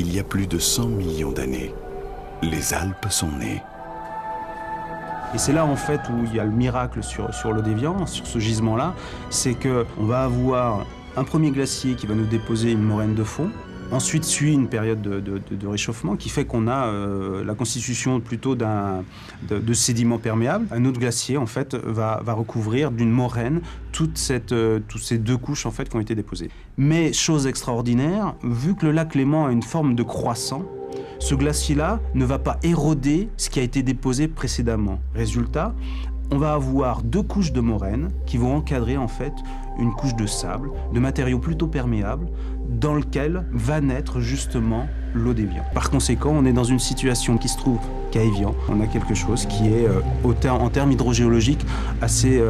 il y a plus de 100 millions d'années, les Alpes sont nées. Et c'est là en fait où il y a le miracle sur l'eau d'Évian, sur ce gisement-là, c'est qu'on va avoir un premier glacier qui va nous déposer une moraine de fond. Ensuite suit une période de réchauffement qui fait qu'on a la constitution plutôt de sédiments perméables. Un autre glacier en fait va recouvrir d'une moraine toutes ces deux couches en fait qui ont été déposées. Mais chose extraordinaire, vu que le lac Léman a une forme de croissant, ce glacier-là ne va pas éroder ce qui a été déposé précédemment. Résultat, on va avoir deux couches de moraine qui vont encadrer en fait une couche de sable, de matériaux plutôt perméables, dans lequel va naître justement l'eau d'Évian. Par conséquent, on est dans une situation qui se trouve qu'à Évian, on a quelque chose qui est en termes hydrogéologiques assez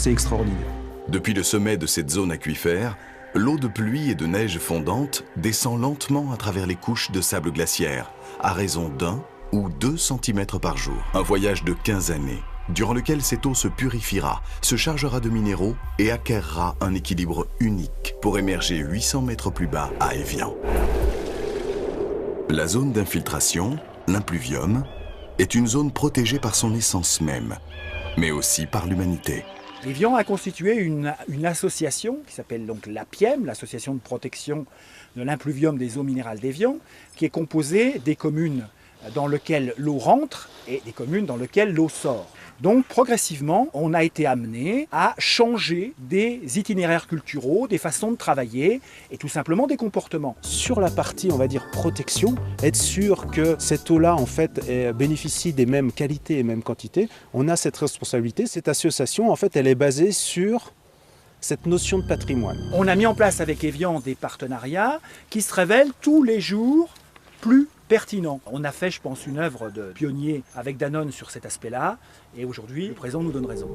extraordinaire. Depuis le sommet de cette zone aquifère, l'eau de pluie et de neige fondante descend lentement à travers les couches de sable glaciaire, à raison d'1 ou 2 cm par jour. Un voyage de 15 années, durant lequel cette eau se purifiera, se chargera de minéraux et acquérera un équilibre unique pour émerger 800 mètres plus bas à Évian. La zone d'infiltration, l'impluvium, est une zone protégée par son essence même, mais aussi par l'humanité. Évian a constitué une association qui s'appelle donc l'APIEM, l'association de protection de l'impluvium des eaux minérales d'Évian, qui est composée des communes dans lesquelles l'eau rentre et des communes dans lesquelles l'eau sort. Donc progressivement, on a été amené à changer des itinéraires culturaux, des façons de travailler et tout simplement des comportements. Sur la partie, on va dire, protection, être sûr que cette eau-là, en fait, bénéficie des mêmes qualités et mêmes quantités, on a cette responsabilité. Cette association, en fait, elle est basée sur cette notion de patrimoine. On a mis en place avec Évian des partenariats qui se révèlent tous les jours plus pertinent. On a fait, je pense, une œuvre de pionnier avec Danone sur cet aspect-là, et aujourd'hui, le présent nous donne raison.